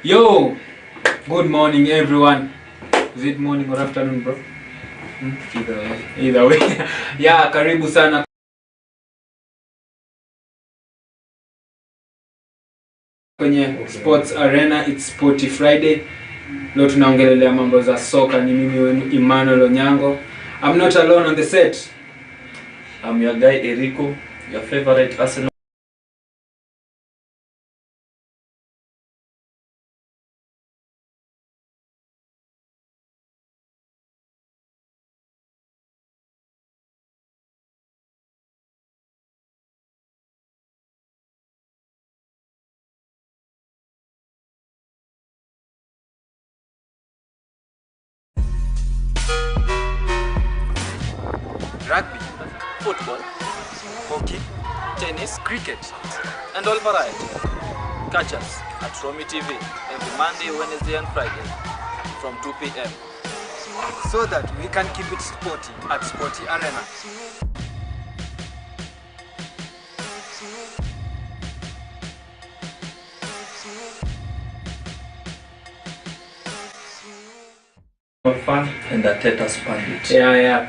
Yo, good morning everyone. Is it morning or afternoon, bro? Either way. Yeah, karibu sana kwenye Sports Arena. It's Sporty Friday. Leo tunaongelelea mambo za soka. Ni mimi wenu Emmanuel Onyango. I'm not alone on the set. I'm your guy Eriko, your favorite Arsenal. Rugby, football, hockey, tennis, cricket, and all variety. Catch us at Romy TV every Monday, Wednesday, and Friday from 2 p.m. so that we can keep it sporty at Sporty Arena. Fun and the Teta spanned it. Yeah.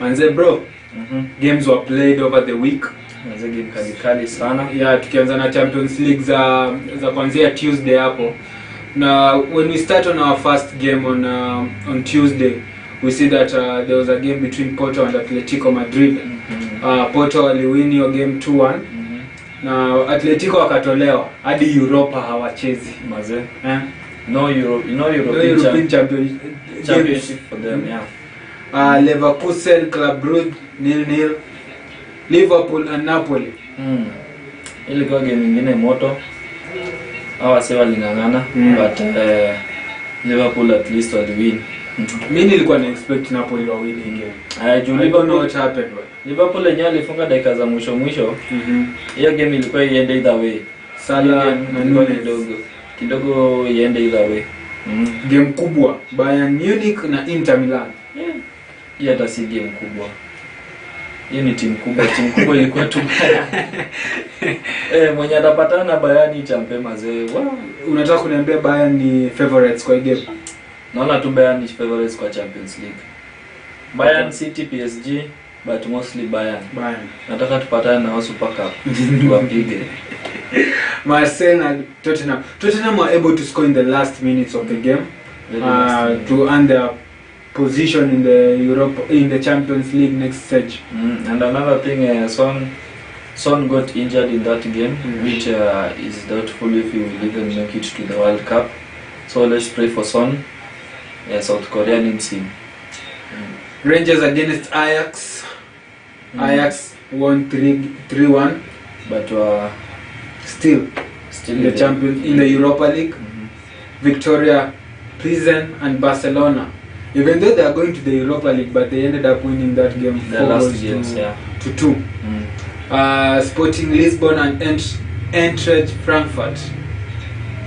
Manze bro, games were played over the week. Manze game kali sana. Yeah, tukianza na Champions League za kuanzia Tuesday hapo. Now when we start on our first game on Tuesday, we see that there was a game between Porto and Atletico Madrid. Porto waliwin hiyo game 2-1. Na Atletico wakatolewa hadi Europa hawachezi. Manze. No European Championship for them, yeah. Leverkusen, Club Brugge 0-0. Liverpool and Napoli. Ilikuwa game nyingine moto. Hawa sewa lingangana, but Liverpool at least will win. Mimi nilikuwa na expect Napoli wa win game. I don't know what happened. Liverpool yenyewe alifunga dakika za mwisho. Hiyo game ilikuwa iende either way. Salah na Nunes kidogo iende either way. Game kubwa Bayern Munich na Inter Milan. Hii hata si game kubwa. Hii ni timu kubwa ilikuwa tu. Mwenye atapatana na Bayern champe mazee. Wow. Unataka kuniambia Bayern ni favorites kwa game? Naona tu Bayern ni favorites kwa Champions League. Bayern, City, PSG, but mostly Bayern. Nataka tupatane na wao Super Cup. Tuwapige. Marseille and Tottenham. Tottenham were able to score in the last minutes of the game to earn their position in the Champions League next stage. And another thing, Son got injured in that game, which is doubtful if he will even make it to the World Cup. So let's pray for Son. South Korea needs him. Rangers against Ajax. Ajax won 3-1, but still in the Champions in the Europa League. Victoria, Pilsen and Barcelona. Even though they are going to the Europa League, but they ended up winning that game 4-2. Sporting Lisbon and Eintracht Frankfurt.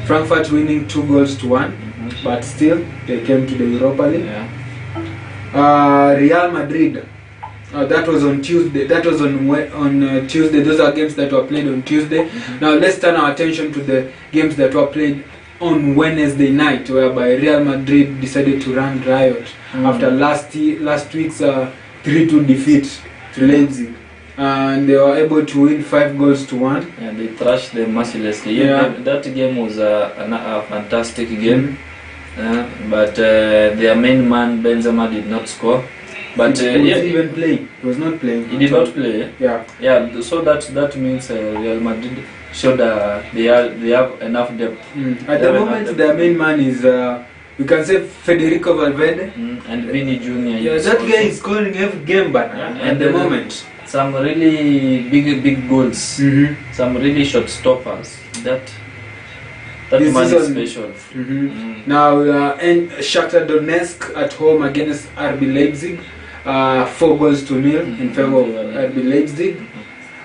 Frankfurt winning 2-1, but still they came to the Europa League. Real Madrid. That was on Tuesday. That was on Tuesday. Those are games that were played on Tuesday. Now let's turn our attention to the games that were played on Wednesday night, whereby Real Madrid decided to run riot after last week's 3-2 defeat to Leipzig, and they were able to win 5-1. And they thrashed them mercilessly. That game was a fantastic game, but their main man Benzema did not score. But he was even playing. He was not playing. He did not play. Yeah. So that means Real Madrid showed they have enough depth. At the moment, their main man is we can say Federico Valverde and Vini Jr. Yeah, that guy is scoring every game, but at the moment, some really big goals, some really short stoppers. That man is special. Now, and Shakhtar Donetsk at home against RB Leipzig, 4-0 in favor of RB Leipzig.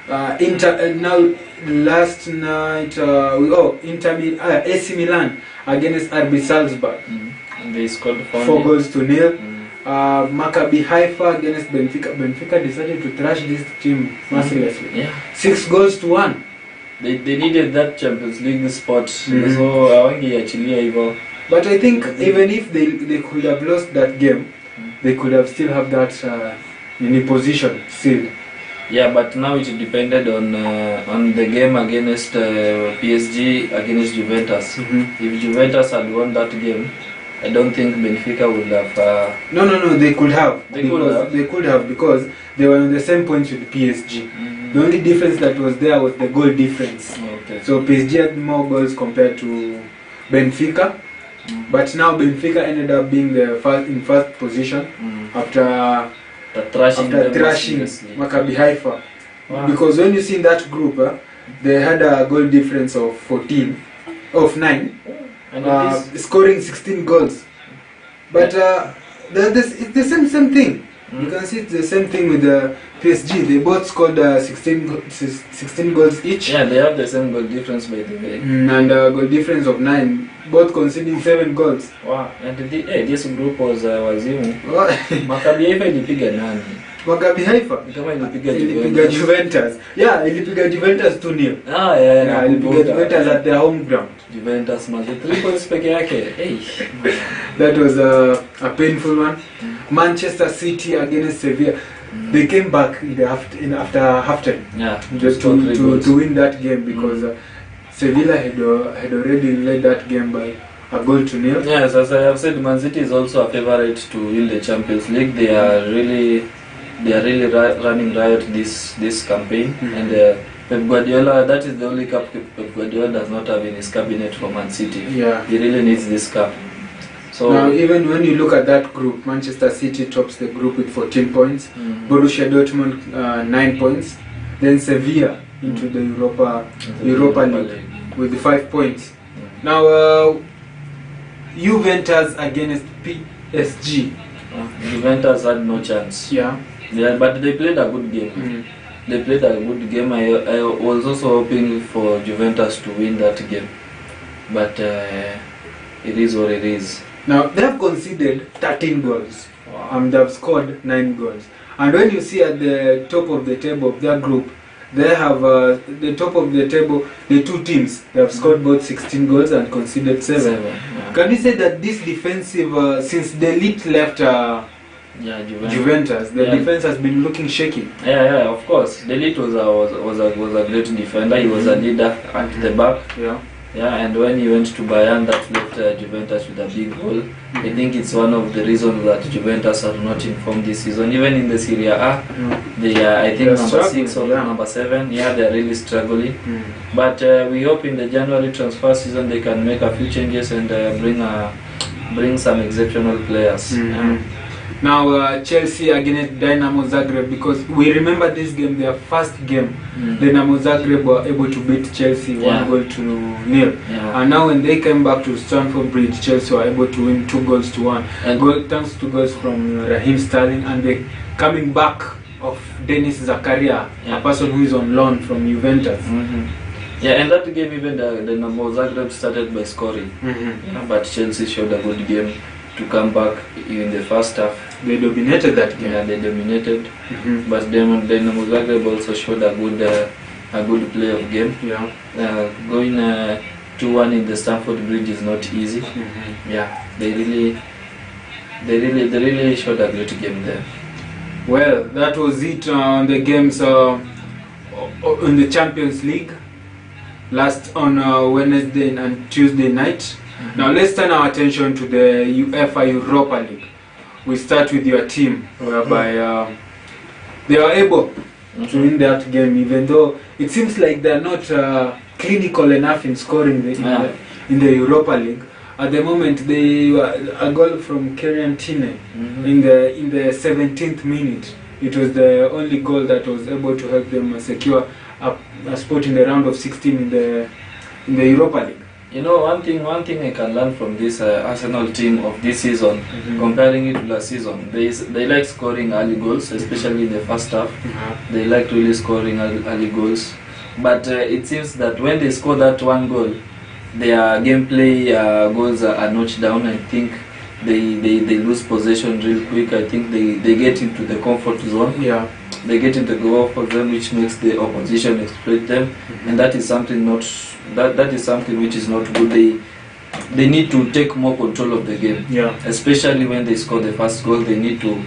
Now last night, AC Milan against RB Salzburg. They scored 4-0. Maccabi Haifa against Benfica. Benfica decided to thrash this team mercilessly. 6-1. they needed that Champions League spot. So hawangeachilia hivyo. But I think even if they could have lost that game, they could have still have that in position still. Yeah, but now it depended on the game against PSG against Juventus. If Juventus had won that game, I don't think Benfica would have. No. They could have. They could have because they were on the same points with PSG. The only difference that was there was the goal difference. Okay. So PSG had more goals compared to Benfica. But now Benfica ended up being in first position after thrashing Maccabi Haifa. Wow. Because when you see in that group, they had a goal difference of 9, And scoring 16 goals. But it's the same thing. You can see it's the same thing with the PSG. They both scored 16 goals each. Yeah, they have the same goal difference by the way. And a goal difference of 9, both conceding 7 goals. Wow, and this group was wazimu. Maccabi Haifa ilipiga nani? Maccabi Haifa Kama ilipiga ilipiga Juventus. Yeah, ilipiga Juventus 2-0. Yeah, ilipiga Juventus at their home ground. Juventus mazi 3 points peke yake. Hey. That was a painful one. Manchester City against Sevilla. They came back after halftime. Yeah, Just to win that game because Sevilla had already led that game by a goal to 0. Yes, as I have said, Man City is also a favorite to win the Champions League. They are really running riot this campaign. And Pep Guardiola, that is the only cup Pep Guardiola does not have in his cabinet for Man City. Yeah, he really needs this cup. So now, even when you look at that group, Manchester City tops the group with 14 points, Borussia Dortmund 9 points, then Sevilla into the Europa League with 5 points. Now, Juventus against PSG. Juventus had no chance. Yeah, but they played a good game. They played a good game. I was also hoping for Juventus to win that game, but it is what it is. Now, they have conceded 13 goals. Wow. And they have scored 9 goals. And when you see at the top of the table of their group, they have the top of the table, the two teams, they have scored both 16 goals and conceded 7. Yeah. Can you say that this defensive, since the elite left Juventus, the defense has been looking shaky? Yeah, of course. The elite was a great defender. He was a leader at the back. Yeah, and when he went to Bayern, that left Juventus with a big hole. I think it's one of the reasons that Juventus are not in form this season. Even in the Serie A, they are, I think, number 6 or number 7. Yeah, they're really struggling. But we hope in the January transfer season they can make a few changes and bring some exceptional players. Now, Chelsea against Dynamo Zagreb, because we remember this game, their first game, Dynamo Zagreb were able to beat Chelsea 1-0. And now when they came back to Stamford Bridge, Chelsea were able to win 2-1. And thanks to goals from Raheem Sterling and the coming back of Dennis Zakaria, a person who is on loan from Juventus. Yeah, and that game even the Dynamo Zagreb started by scoring. But Chelsea showed a good game to come back in the first half. They dominated that game. Yeah, they dominated. But Dynamo Zagreb also showed a good play of game. Going 2-1 in the Stamford Bridge is not easy. Yeah, they really showed a great game there. Well, that was it on the games in the Champions League last on Wednesday and Tuesday night. Now let's turn our attention to the UEFA Europa League. We start with your team, whereby they are able to win that game, even though it seems like they're not clinical enough in scoring in the Europa League. At the moment, a goal from Kieran Tierney in the 17th minute. It was the only goal that was able to help them secure a spot in the round of 16 in the Europa League. You know, one thing I can learn from this Arsenal team of this season, comparing it to last season, they like scoring early goals, especially in the first half. They like really scoring early goals. But it seems that when they score that one goal, their gameplay goals are notched down. I think they lose possession real quick. I think they get into the comfort zone. they get in the goal for them, which makes the opposition exploit them, and that is something that is something which is not good. They need to take more control of the game. Yeah. Especially when they score the first goal, they need to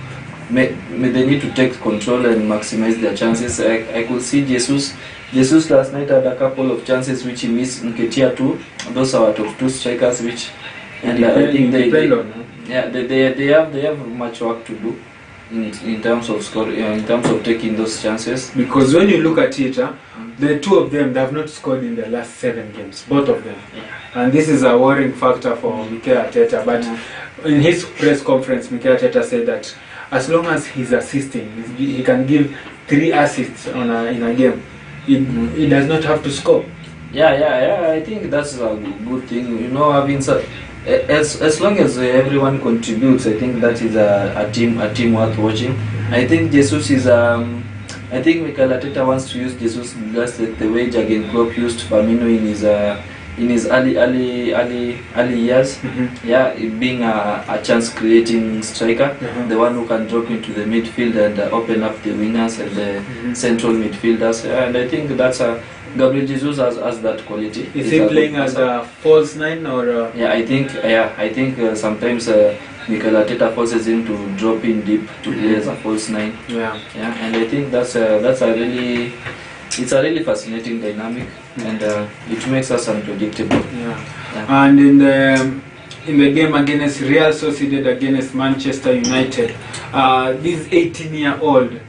take control and maximize their chances. I could see Jesus last night had a couple of chances which he missed. Nketiah too. Those are our top two strikers, which and I think they have much work to do in terms of scoring, in terms of taking those chances. Because when you look at it, the two of them, they have not scored in the last 7 games, both of them. And this is a worrying factor for Mikel Arteta. But in his press conference, Mikel Arteta said that as long as he's assisting, he can give 3 assists in a game. He does not have to score. Yeah. I think that's a good thing. You know, having as long as everyone contributes, I think that is a team worth watching. I think Jesus is I think Mikel Arteta wants to use Jesus just like the way Jurgen Klopp used Firmino in his early years. Yeah, being a chance creating striker, the one who can drop into the midfield and open up the wingers and the central midfielders. And I think that's Gabriel Jesus has that quality. Is he playing as a false 9 or? I think sometimes Mikel Arteta forces him to drop in deep to play as a false 9. Yeah, and I think that's a really fascinating dynamic, and it makes us unpredictable. Yeah. And in the game against Real Sociedad against Manchester United, this 18-year-old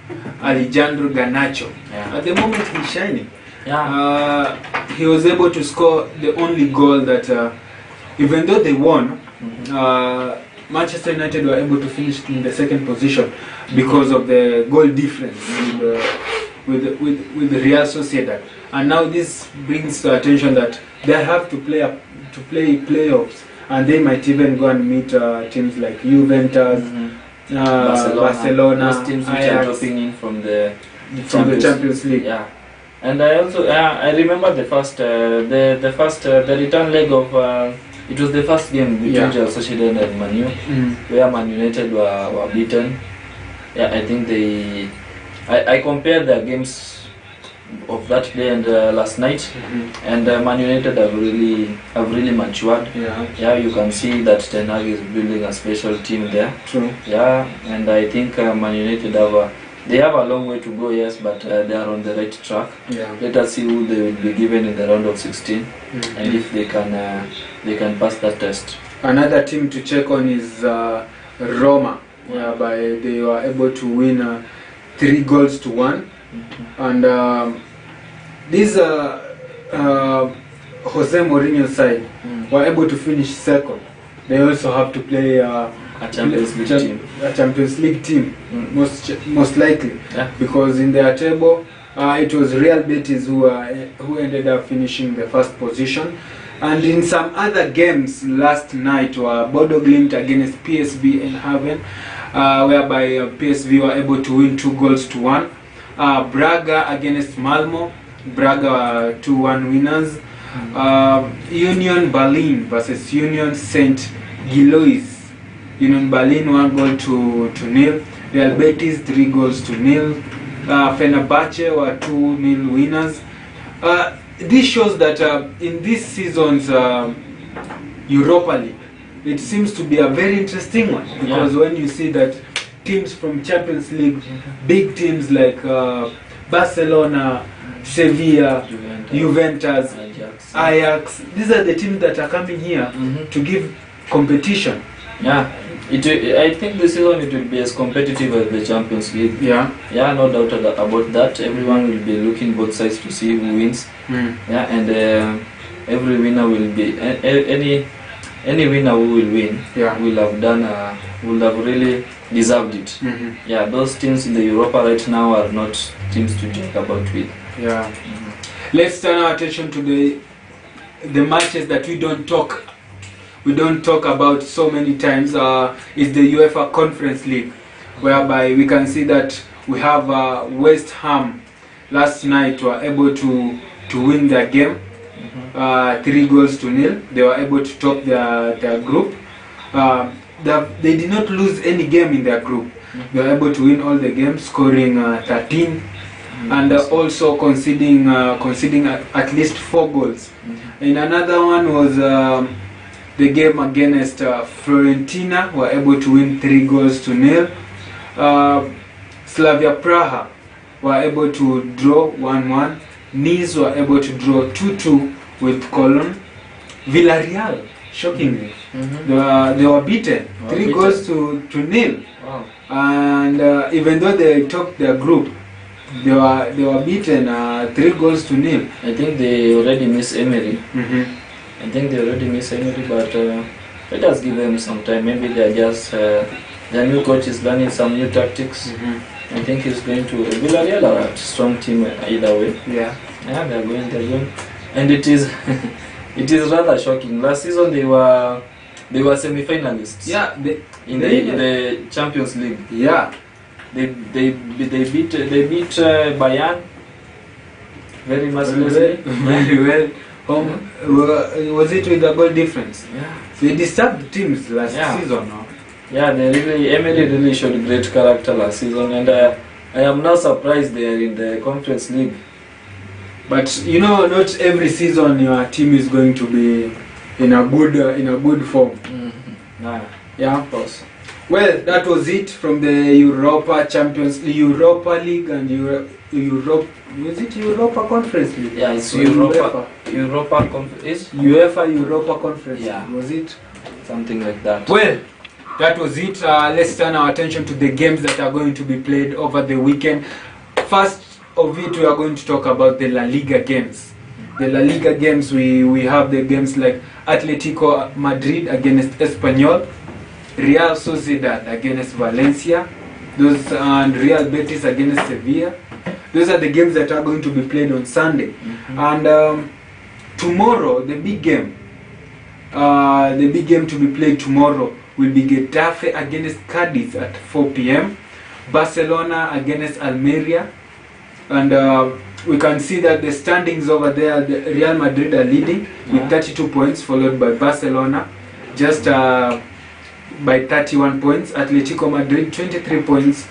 Alejandro Garnacho, at the moment he's shining. He was able to score the only goal that, even though they won, Manchester United were able to finish in the second position because of the goal difference with Real Sociedad. And now this brings to attention that they have to play playoffs, and they might even go and meet teams like Juventus, Barcelona, those teams which Ajax, are dropping in from the Champions League. Yeah. And I also I remember the return leg of it was the first game between Real Sociedad and Man U, where Man United were beaten. Yeah, I think I compared the games of that day and last night, and Man United have really matured. Yeah, you can see that Ten Hag is building a special team there. True. Yeah, and I think Man United have a long way to go, yes, but they are on the right track. Let us see who they will be given in the round of 16, and if they can pass that test. Another team to check on is Roma, whereby they were able to win 3-1, and this Jose Mourinho side were able to finish second. They also have to play a Champions League team, most likely, because in their table it was Real Betis who ended up finishing the first position. And in some other games last night were Bodo Glimt against PSV Eindhoven, whereby PSV were able to win 2-1. Braga against Malmo, Braga 2-1 winners. Union Berlin versus Union Saint Gilloise. Union Berlin 1-0. Real Betis 3-0. Fenerbahce were 2-0 winners. This shows that in this season's Europa League, it seems to be a very interesting one, because when you see that teams from Champions League, big teams like Barcelona, Sevilla, Juventus, Ajax, these are the teams that are coming here to give competition. I think this season it will be as competitive as the Champions League. No doubt about that. Everyone will be looking both sides to see who wins. And every winner will be any winner who will win will have really deserved it. Those teams in the Europa right now are not teams to joke about with. Let's turn our attention to the matches that we don't talk about so many times. Is the UEFA Conference League, whereby we can see that we have West Ham last night were able to win their game 3-0. They were able to top their group. They did not lose any game in their group. They were able to win all the games, scoring 13 and also conceding at least 4 goals. And another one was the game against Fiorentina, were able to win 3-0. Slavia Praha were able to draw 1-1. Nice were able to draw 2-2 with Cologne. Villarreal, shockingly, they were beaten 3-0. Wow. And even though they topped their group, they were beaten 3-0. I think they already miss Emery. Mm-hmm. But let us give them some time. Maybe they are just their new coach is learning some new tactics. I think he's going to Villarreal are a strong team either way. Yeah, they're going, and it is it is rather shocking. Last season they were semi-finalists. Yeah, in the Champions League. Yeah, they beat Bayern very mercilessly. very well. Was it with a goal difference? Yeah. They disturbed teams last season. No? Yeah, Emery really showed great character last season, and I am not surprised they are in the Conference League. But you know, not every season your team is going to be in a good form. Yeah, of course. Well, that was it from the Europa League and Europe. Was it Europa Conference League? Yeah, it's Europa Conference. UEFA Europa Conference. Yeah. Was it? Something like that. Well, that was it. Let's turn our attention to the games that are going to be played over the weekend. First of it, we are going to talk about the La Liga games. The La Liga games, we have the games like Atletico Madrid against Espanyol, Real Sociedad against Valencia, and Real Betis against Sevilla. Those are the games that are going to be played on Sunday. And tomorrow, the big game to be played tomorrow will be Getafe against Cadiz at 4 p.m. Barcelona against Almeria. And we can see that the standings over there, the Real Madrid are leading with 32 points, followed by Barcelona just by 31 points. Atletico Madrid 23 points.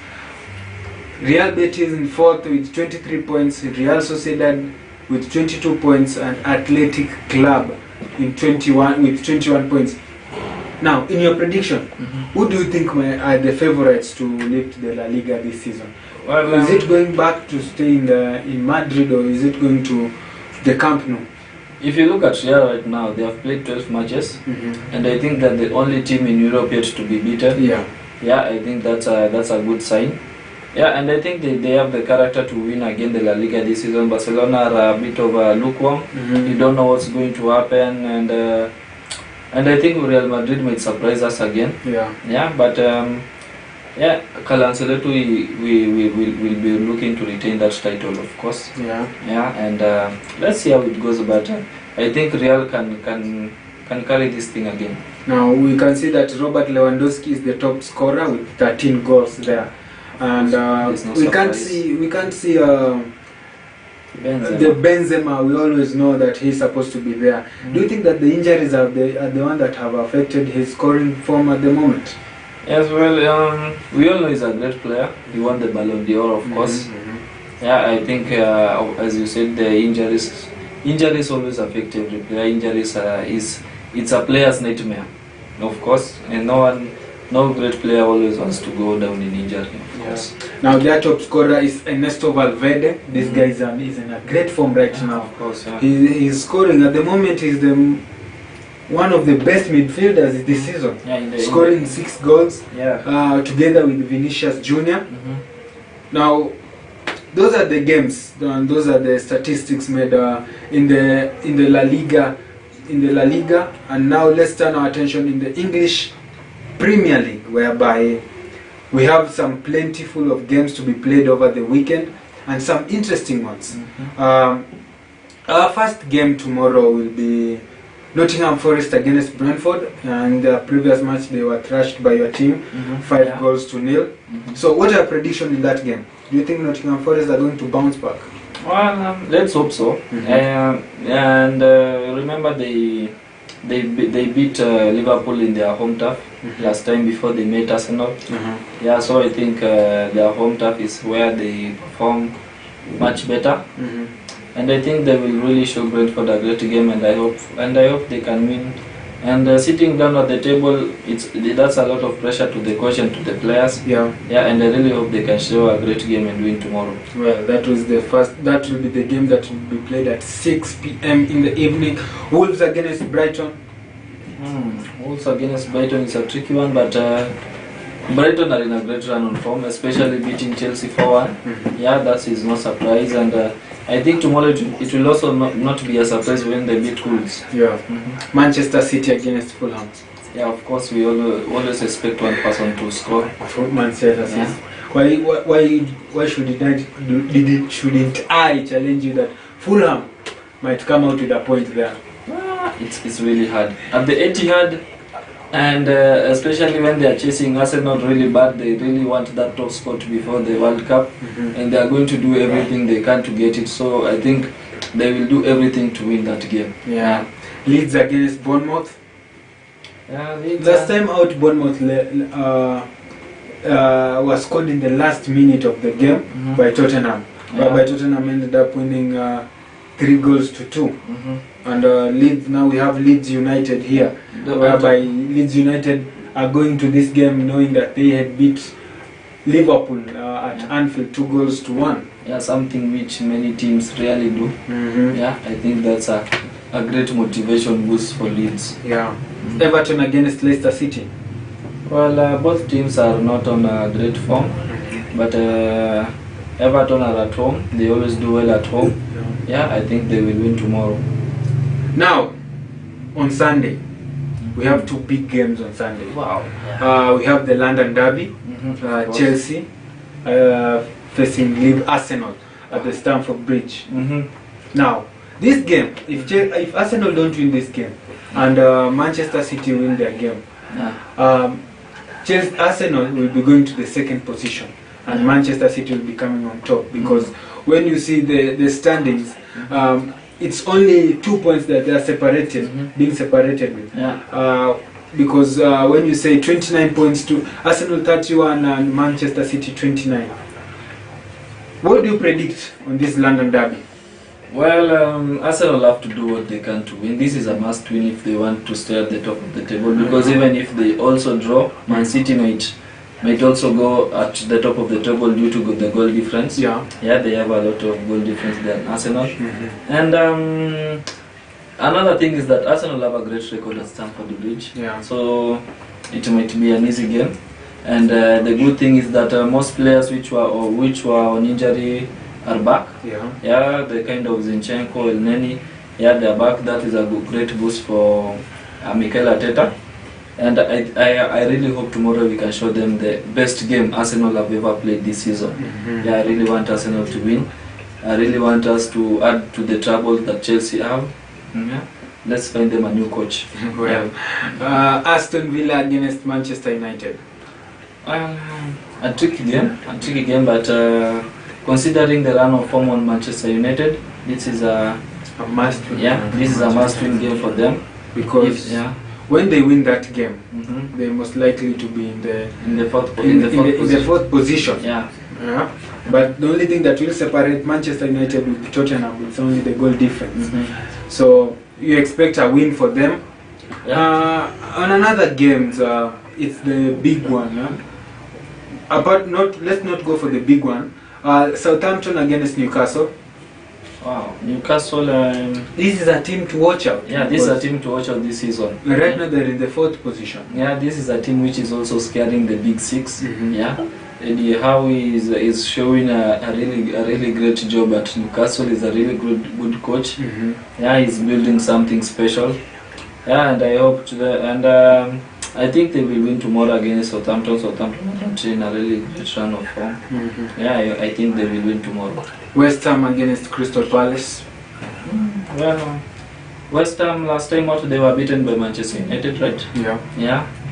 Real Betis in 4th with 23 points. Real Sociedad with 22 points, and Athletic Club in 21 points. Now, in your prediction, who do you think are the favorites to lift the La Liga this season? Well, is it going back to stay in Madrid, or is it going to the Camp Nou? If you look at Real right now, they have played 12 matches, and I think that the only team in Europe yet to be beaten. Yeah, I think that's a good sign. Yeah, and I think they have the character to win again the La Liga this season. Barcelona are a bit of a lukewarm. You don't know what's going to happen, and I think Real Madrid might surprise us again. But Carlo Ancelotti will be looking to retain that title, of course. And let's see how it goes. But I think Real can carry this thing again. Now we can see that Robert Lewandowski is the top scorer with 13 goals there, and we can't see the Benzema. We always know that he's supposed to be there. Do you think that the injuries are the one that have affected his scoring form at the moment? Yes, well, we all know he's a great player. He won the Ballon d'Or, of course. Yeah, I think, as you said, the injuries always affect every player. Injuries it's a player's nightmare, of course, and no great player always wants to go down in injury, of course. Now their top scorer is Ernesto Valverde. This guy is in a great form right now. Of course, he's scoring at the moment. He's one of the best midfielders this season, scoring 6 goals together with Vinicius Jr. Now, those are the games and those are the statistics made in the La Liga. And now let's turn our attention in the English Premier League, whereby we have some plentiful of games to be played over the weekend and some interesting ones. Our first game tomorrow will be Nottingham Forest against Brentford, and the previous match they were thrashed by your team, 5-0. So what are your predictions in that game? Do you think Nottingham Forest are going to bounce back? Well, let's hope so. And remember, they they beat Liverpool in their home turf last time before they met Arsenal. Yeah, so I think their home turf is where they perform much better. And I think they will really show Brentford a great game, and I hope they can win. And sitting down at the table, that's a lot of pressure to the coach and to the players. Yeah. And I really hope they can show a great game and win tomorrow. Well, that will be the game that will be played at 6 p.m. in the evening. Wolves against Brighton. Wolves against Brighton is a tricky one, but Brighton are in a great run on form, especially beating Chelsea 4-1. Yeah, that is no surprise, and I think tomorrow it will also not be a surprise when they beat Wolves. Yeah. Manchester City against Fulham. Yeah, of course we always expect one person to score. For Manchester City. Why shouldn't I challenge you that Fulham might come out with a point there? It's really hard at the Etihad, and especially when they are chasing Arsenal really bad. They really want that top spot before the World Cup, and they are going to do everything they can to get it. So I think they will do everything to win that game. Yeah. Leeds against Bournemouth. Yeah, Leeds. Last time out, Bournemouth was scored in the last minute of the game by Tottenham. But Tottenham ended up winning 3-2. And Leeds, now we have Leeds United here, whereby Leeds United are going to this game knowing that they had beat Liverpool at Anfield 2-1. Yeah, something which many teams rarely do. Yeah, I think that's a great motivation boost for Leeds. Yeah. Everton against Leicester City. Well, both teams are not on a great form, but Everton are at home. They always do well at home. Yeah, I think they will win tomorrow. Now, on Sunday, we have two big games on Sunday. Wow. We have the London Derby, Chelsea facing Arsenal at the Stamford Bridge. Now, this game, if Arsenal don't win this game and Manchester City win their game, Arsenal will be going to the second position and Manchester City will be coming on top, because when you see the standings, it's only 2 points that they are being separated with. Because when you say 29 points to Arsenal 31 and Manchester City 29, what do you predict on this London Derby? Well, Arsenal have to do what they can to win. This is a must win if they want to stay at the top of the table, because even if they also draw, Man City might also go at the top of the table due to the goal difference. They have a lot of goal difference than Arsenal. And another thing is that Arsenal have a great record at Stamford Bridge. So it might be an easy game. And the good thing is that most players which were on injury are back. The kind of Zinchenko, El Neni, they are back. That is a great boost for Mikel Arteta. And I really hope tomorrow we can show them the best game Arsenal have ever played this season. I really want Arsenal to win. I really want us to add to the trouble that Chelsea have. Let's find them a new coach. Aston Villa against Manchester United. A tricky game, but considering the run of form on Manchester United, this is a must-win. This is a must-win game for them, because when they win that game, they're most likely to be in the fourth position. But the only thing that will separate Manchester United with Tottenham is only the goal difference. So you expect a win for them. On another games, it's the big one. Let's not go for the big one. Southampton against Newcastle. Wow, Newcastle. This is a team to watch out. This is a team to watch out this season. Right now they're in the fourth position. This is a team which is also scaring the big six. Eddie Howe is showing a really great job at Newcastle. He's a really good coach. He's building something special. And I hope I think they will win tomorrow against Southampton. Southampton are in a really great run of form. I think they will win tomorrow. West Ham against Crystal Palace. Well, West Ham last time out they were beaten by Manchester United, right?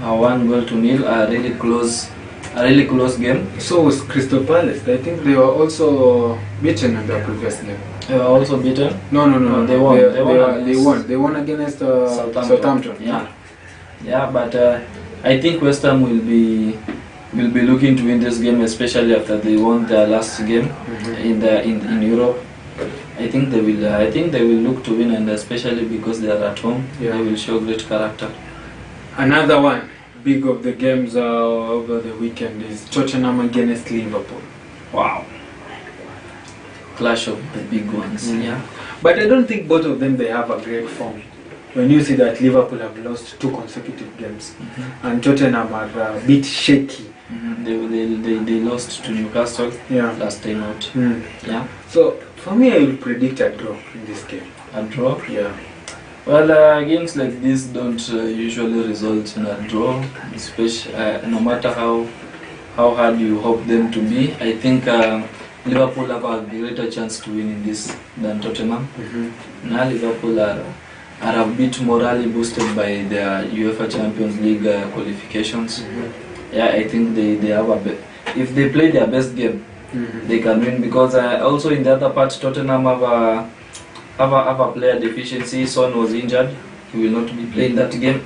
1-0, a really close game. So was Crystal Palace. I think they were also beaten in their previous game. They were also beaten. No. They won. They won against Southampton. Yeah. But I think West Ham will be looking to win this game, especially after they won their last game in Europe. I think they will look to win, and especially because they are at home, they will show great character. Another one big of the games over the weekend is Tottenham against Liverpool. Wow. Clash of the big ones. Yeah. But I don't think both of them they have a great form. When you see that Liverpool have lost 2 consecutive games and Tottenham are a bit shaky. They lost to Newcastle last time out. Yeah. So for me, I will predict a draw in this game. A draw? Yeah. Well, games like this don't usually result in a draw, especially no matter how hard you hope them to be. I think Liverpool have a greater chance to win in this than Tottenham. Now Liverpool are a bit morally boosted by their UEFA Champions League qualifications. Yeah, I think they have if they play their best game, they can win, because also in the other part Tottenham have a player deficiency. Son was injured, he will not be playing that game.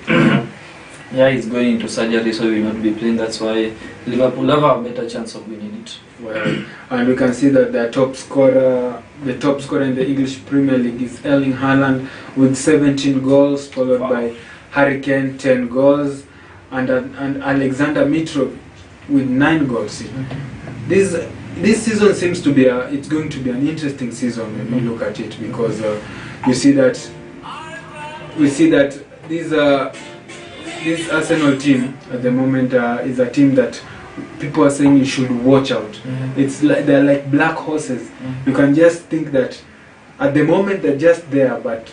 Yeah, he's going into surgery, so he will not be playing. That's why Liverpool have a better chance of winning it. Well, and we can see that the top scorer in the English Premier League is Erling Haaland with 17 goals, followed by Harry Kane 10 goals, and Alexander Mitrovic with 9 goals. This season seems to be it's going to be an interesting season when we look at it, because we see that this Arsenal team at the moment is a team that people are saying you should watch out. It's like they're like black horses. You can just think that at the moment they're just there, but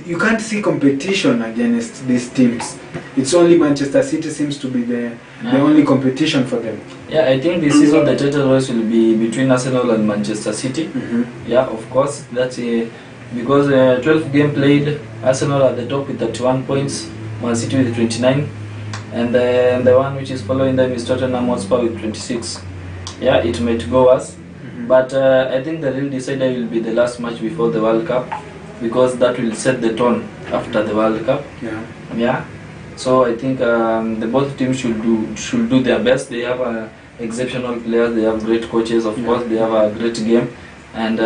you can't see competition against these teams. It's only Manchester City seems to be the only competition for them. Yeah, I think this season the title race will be between Arsenal and Manchester City. Yeah, of course, that's because 12 game played, Arsenal at the top with 31 points, Man City with 29, and the one which is following them is Tottenham Hotspur with 26. Yeah, it might go worse, but I think the real decider will be the last match before the World Cup, because that will set the tone after the World Cup. Yeah. So I think the both teams should do their best. They have exceptional players. They have great coaches. Of course, they have a great game, and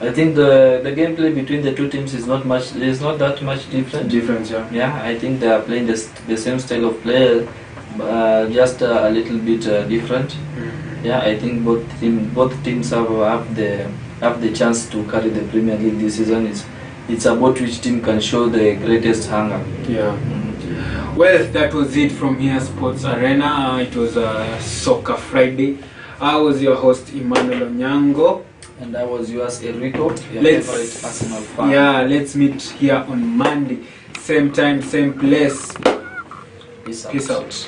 I think the gameplay between the two teams is not much. There is not that much difference. Yeah. I think they are playing the same style of play, just a little bit different. Yeah. I think both teams have the chance to carry the Premier League this season. It's about which team can show the greatest hunger. Yeah. Well, that was it from here, Sports Arena. It was a Soccer Friday. I was your host, Emmanuel Onyango. And I was yours, Enrico, your favorite Arsenal fan. Yeah, let's meet here on Monday. Same time, same place. Peace out.